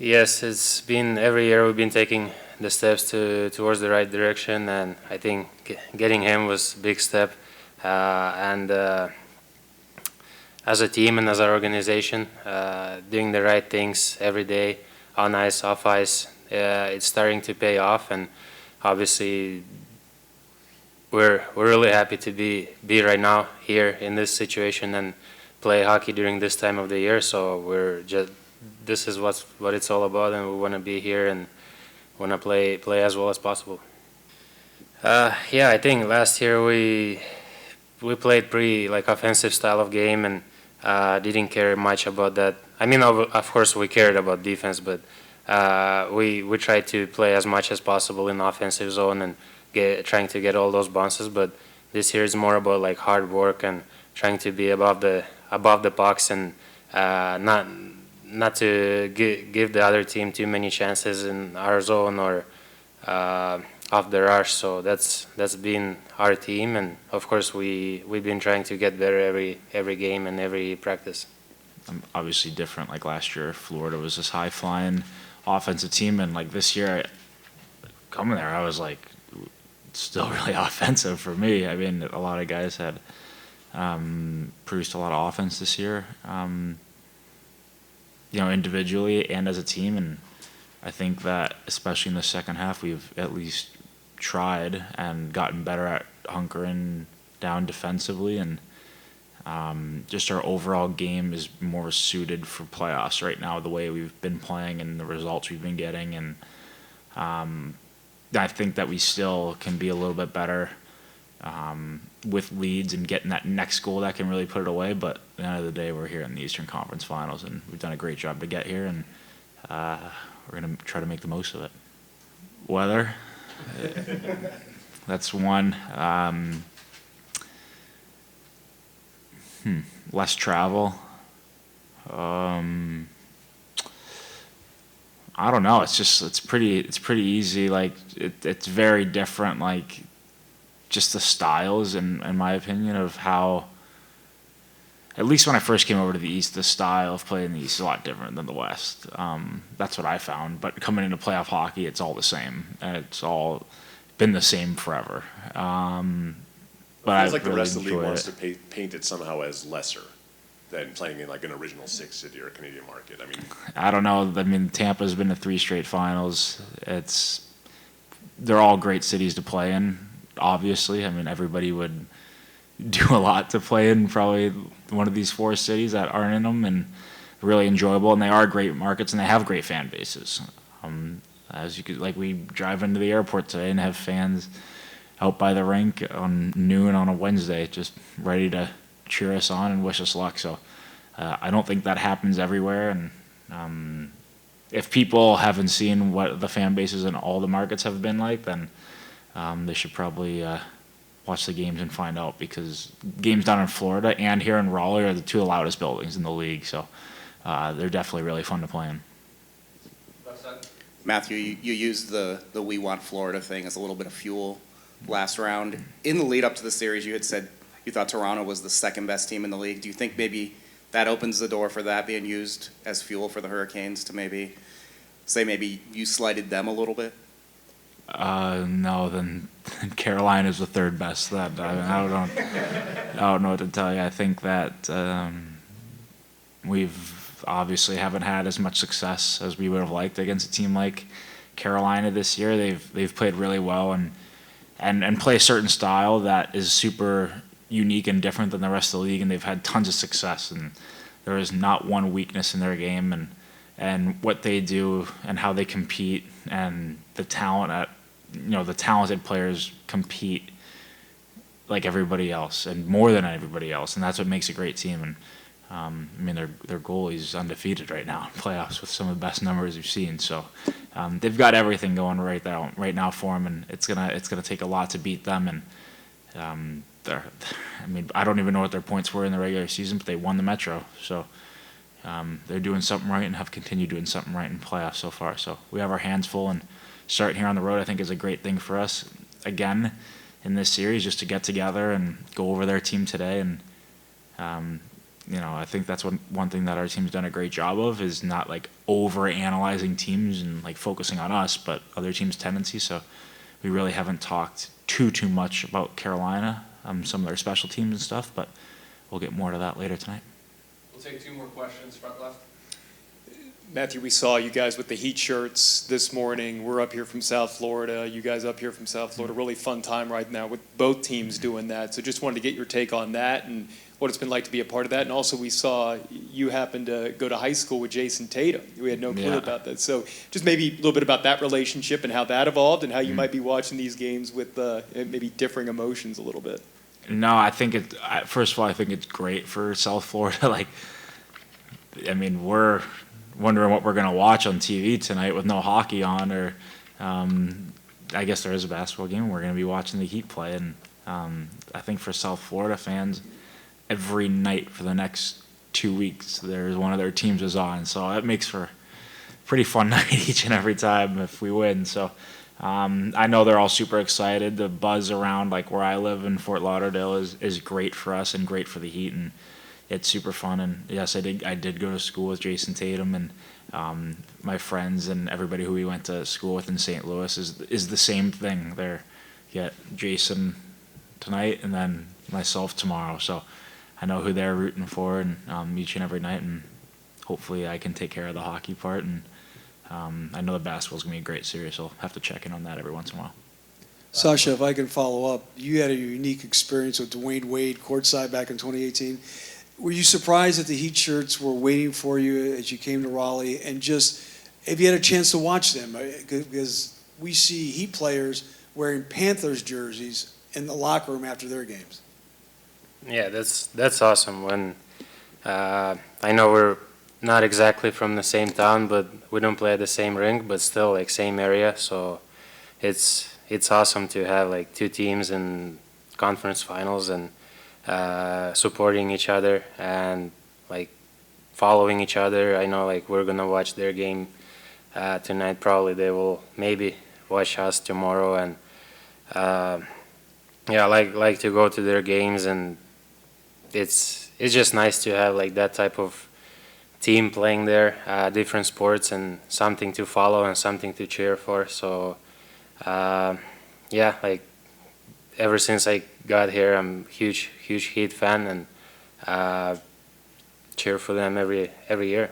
Yes, it's been every year we've been taking the steps towards the right direction, and I think getting him was a big step. And as a team and as our organization, doing the right things every day, on ice, off ice, it's starting to pay off, and obviously we're really happy to be right now here in this situation and play hockey during this time of the year. So this is what it's all about, and we want to be here and want to play as well as possible. Yeah, I think last year we played pretty like offensive style of game and didn't care much about that. I mean, of course we cared about defense, but we tried to play as much as possible in the offensive zone and trying to get all those bounces. But this year is more about like hard work and trying to be above the pucks and not to give the other team too many chances in our zone or off the rush. So that's been our team, and of course we've been trying to get better every game and every practice. Obviously different. Like last year, Florida was this high flying offensive team, and like this year, coming there, I was like, it's still really offensive for me. I mean, a lot of guys had produced a lot of offense this year, individually and as a team, and I think that especially in the second half, we've at least tried and gotten better at hunkering down defensively, and just our overall game is more suited for playoffs right now, the way we've been playing and the results we've been getting. And I think that we still can be a little bit better with leads and getting that next goal that can really put it away. But at the end of the day, we're here in the Eastern Conference Finals, and we've done a great job to get here, and we're going to try to make the most of it. Weather, that's one. Less travel. I don't know. It's pretty easy. Like it's very different. Like just the styles, in my opinion, of how. At least when I first came over to the East, the style of play in the East is a lot different than the West. That's what I found. But coming into playoff hockey, it's all the same. It's all been the same forever. But it feels like the rest of the league wants to paint it somehow as lesser than playing in like an original six city or a Canadian market. I mean, I don't know. I mean, Tampa's been to 3 straight finals. They're all great cities to play in, obviously. I mean, everybody would do a lot to play in probably one of these 4 cities that aren't in them, and really enjoyable. And they are great markets, and they have great fan bases. As you could, like, we drive into the airport today and have fans out by the rink on noon on a Wednesday, just ready to cheer us on and wish us luck. So I don't think that happens everywhere. And if people haven't seen what the fan bases in all the markets have been like, then they should probably watch the games and find out, because games down in Florida and here in Raleigh are the 2 loudest buildings in the league. So they're definitely really fun to play in. Matthew, you used the "We Want Florida" thing as a little bit of fuel last round. In the lead up to the series, you had said you thought Toronto was the second best team in the league. Do you think maybe that opens the door for that being used as fuel for the Hurricanes to maybe you slighted them a little bit? No, then Carolina is the third best. I don't know what to tell you. I think that we've obviously haven't had as much success as we would have liked against a team like Carolina this year. They've played really well and play a certain style that is super unique and different than the rest of the league, and they've had tons of success, and there is not one weakness in their game, and what they do and how they compete, and the talent the talented players compete like everybody else and more than everybody else, and that's what makes a great team. And I mean, their goalie's undefeated right now in playoffs with some of the best numbers we've seen. So they've got everything going right now for them, and it's gonna take a lot to beat them. And I mean, I don't even know what their points were in the regular season, but they won the Metro. So they're doing something right and have continued doing something right in playoffs so far. So we have our hands full, and starting here on the road, I think, is a great thing for us again in this series, just to get together and go over their team today and I think that's one thing that our team's done a great job of is not like over analyzing teams and like focusing on us, but other teams' tendencies. So we really haven't talked too much about Carolina, some of their special teams and stuff, but we'll get more to that later tonight. We'll take 2 more questions, front left. Matthew, we saw you guys with the Heat shirts this morning. We're up here from South Florida. You guys up here from South Florida. Really fun time right now with both teams doing that. So just wanted to get your take on that and what it's been like to be a part of that. And also we saw you happened to go to high school with Jason Tatum. We had no clue about that. So just maybe a little bit about that relationship and how that evolved and how you might be watching these games with maybe differing emotions a little bit. No, I think first of all, I think it's great for South Florida. Like, I mean, we're wondering what we're going to watch on TV tonight with no hockey on, or I guess there is a basketball game. We're going to be watching the Heat play, and I think for South Florida fans, every night for the next 2 weeks, there's one of their teams is on. So that makes for a pretty fun night each and every time if we win. So I know they're all super excited. The buzz around like where I live in Fort Lauderdale is great for us and great for the Heat, and it's super fun. And yes, I did go to school with Jason Tatum, and my friends and everybody who we went to school with in St. Louis is the same thing. They're get Jason tonight and then myself tomorrow. So I know who they're rooting for, and each and every night, and hopefully I can take care of the hockey part. And I know the basketball's gonna be a great series, so I'll have to check in on that every once in a while. Sasha, if I can follow up, you had a unique experience with Dwayne Wade courtside back in 2018. Were you surprised that the Heat shirts were waiting for you as you came to Raleigh? And just, if you had a chance to watch them, because we see Heat players wearing Panthers jerseys in the locker room after their games. Yeah, that's awesome. When I know we're not exactly from the same town, but we don't play at the same rink, but still like same area. So it's awesome to have like 2 teams in conference finals and supporting each other and like following each other. I know like we're gonna watch their game tonight. Probably they will maybe watch us tomorrow, and yeah, like to go to their games, and it's just nice to have like that type of team playing there, different sports and something to follow and something to cheer for. So yeah, like ever since I got here, I'm huge Heat fan, and cheer for them every year.